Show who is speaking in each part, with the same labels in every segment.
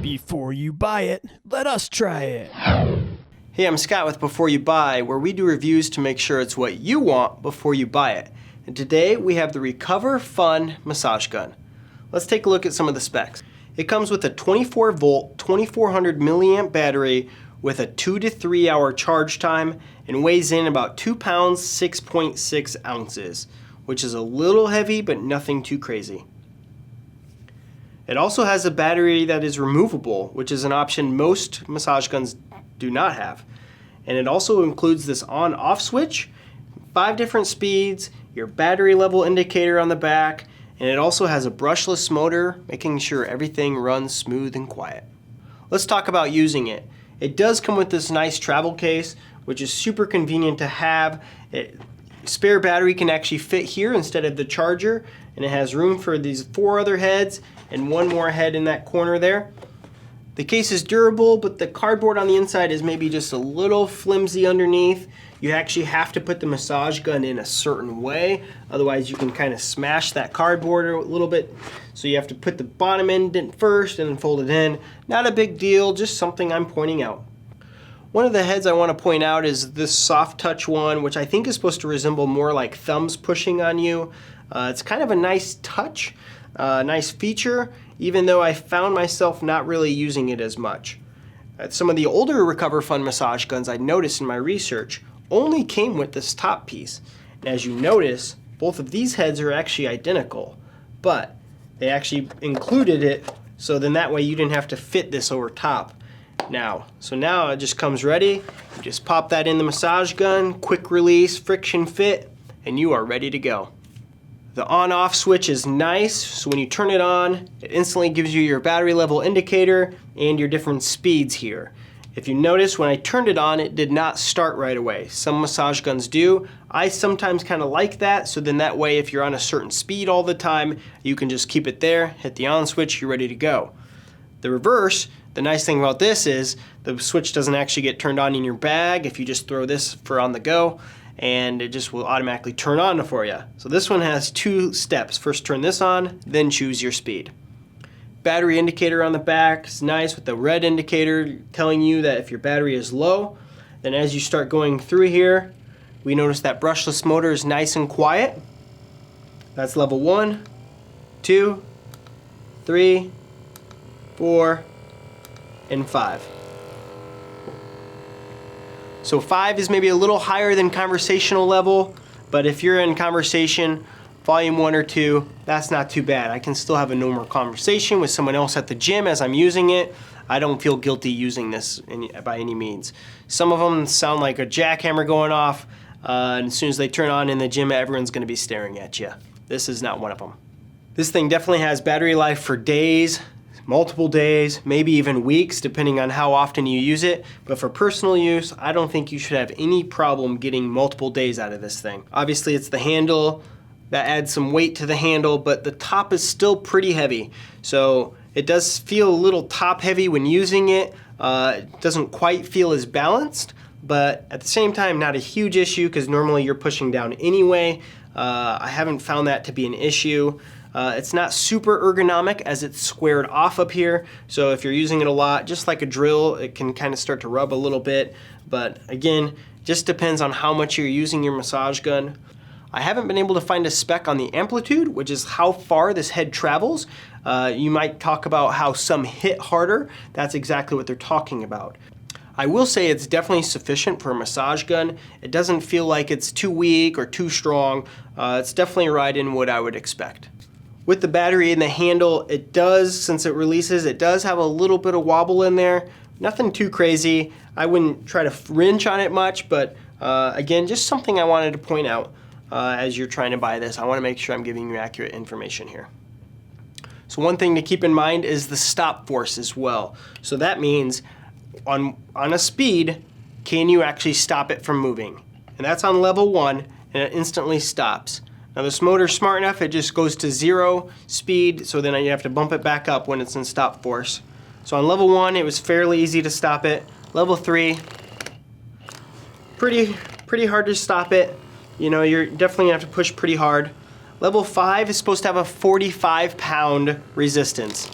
Speaker 1: Before you buy it, let us try it.
Speaker 2: Hey, I'm Scott with Before You Buy, where we do reviews to make sure it's what you want before you buy it. And today we have the RecoverFun Massage Gun. Let's take a look at some of the specs. It comes with a 24 volt, 2400 milliamp battery with a 2 to 3 hour charge time and weighs in about 2 pounds, 6.6 ounces, which is a little heavy, but nothing too crazy. It also has a battery that is removable, which is an option most massage guns do not have. And it also includes this on-off switch, 5 different speeds, your battery level indicator on the back, and it also has a brushless motor, making sure everything runs smooth and quiet. Let's talk about using it. It does come with this nice travel case, which is super convenient to have. Spare battery can actually fit here instead of the charger, and it has room for these 4 other heads and 1 more head in that corner there. The case is durable, but the cardboard on the inside is maybe just a little flimsy underneath. You actually have to put the massage gun in a certain way, otherwise you can kind of smash that cardboard a little bit. So you have to put the bottom end in first and then fold it in. Not a big deal, just something I'm pointing out. One of the heads I want to point out is this soft touch one, which I think is supposed to resemble more like thumbs pushing on you. It's kind of a nice touch, nice feature, even though I found myself not really using it as much. Some of the older RecoverFun massage guns I noticed in my research only came with this top piece. And as you notice, both of these heads are actually identical, but they actually included it so then that way you didn't have to fit this over top. Now it just comes ready. You just pop that in the massage gun, quick release, friction fit, and you are ready to go. The on-off switch is nice, so when you turn it on, it instantly gives you your battery level indicator and your different speeds here. If you notice, when I turned it on, it did not start right away. Some massage guns do. I sometimes kind of like that, so then that way if you're on a certain speed all the time, you can just keep it there, hit the on switch, you're ready to go. The reverse, the nice thing about this is the switch doesn't actually get turned on in your bag if you just throw this for on the go, and it just will automatically turn on for you. So this one has 2 steps. First turn this on, then choose your speed. Battery indicator on the back is nice with the red indicator telling you that if your battery is low. Then as you start going through here, we notice that brushless motor is nice and quiet. That's level 1, 2, 3, 4, and 5. So 5 is maybe a little higher than conversational level, but if you're in conversation, volume 1 or 2, that's not too bad. I can still have a normal conversation with someone else at the gym as I'm using it. I don't feel guilty using this by any means. Some of them sound like a jackhammer going off, and as soon as they turn on in the gym, everyone's gonna be staring at you. This is not one of them. This thing definitely has battery life for days, multiple days, maybe even weeks, depending on how often you use it. But for personal use, I don't think you should have any problem getting multiple days out of this thing. Obviously, it's the handle that adds some weight to the handle, but the top is still pretty heavy. So it does feel a little top heavy when using it. It doesn't quite feel as balanced, but at the same time, not a huge issue because normally you're pushing down anyway. I haven't found that to be an issue. It's not super ergonomic as it's squared off up here, so if you're using it a lot, just like a drill, it can kind of start to rub a little bit, but again, just depends on how much you're using your massage gun. I haven't been able to find a spec on the amplitude, which is how far this head travels. You might talk about how some hit harder. That's exactly what they're talking about. I will say it's definitely sufficient for a massage gun. It doesn't feel like it's too weak or too strong. It's definitely right in what I would expect. With the battery and the handle, it does, since it releases, it does have a little bit of wobble in there. Nothing too crazy. I wouldn't try to wrench on it much, but again, just something I wanted to point out as you're trying to buy this. I want to make sure I'm giving you accurate information here. So one thing to keep in mind is the stop force as well. So that means on a speed, can you actually stop it from moving? And that's on level 1, and it instantly stops. Now this motor's smart enough, it just goes to 0 speed, so then you have to bump it back up when it's in stop force. So on level 1, it was fairly easy to stop it. Level 3, pretty hard to stop it. You know, you're definitely gonna have to push pretty hard. Level 5 is supposed to have a 45-pound resistance.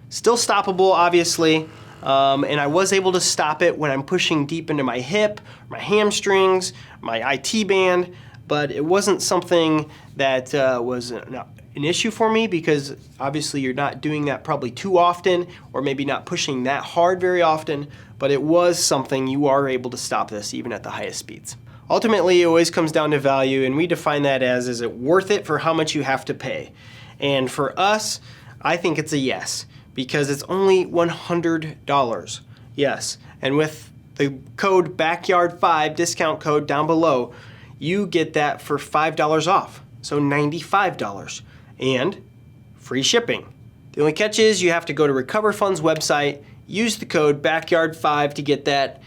Speaker 2: Still stoppable, obviously, and I was able to stop it when I'm pushing deep into my hip, my hamstrings, my IT band, but it wasn't something that was an issue for me because obviously you're not doing that probably too often or maybe not pushing that hard very often, but it was something you are able to stop this even at the highest speeds. Ultimately, it always comes down to value, and we define that as, is it worth it for how much you have to pay? And for us, I think it's a yes, because it's only $100. Yes, and with the code BACKYARD5 discount code down below, you get that for $5 off, so $95, and free shipping. The only catch is you have to go to RecoverFun's website, use the code BACKYARD5 to get that.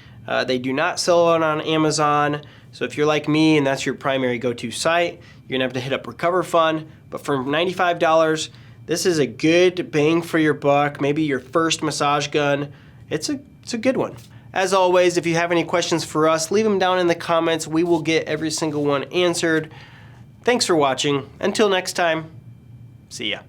Speaker 2: They do not sell it on Amazon, so if you're like me and that's your primary go-to site, you're gonna have to hit up RecoverFun. But for $95, this is a good bang for your buck, maybe your first massage gun. It's a good one. As always, if you have any questions for us, leave them down in the comments. We will get every single one answered. Thanks for watching. Until next time, see ya.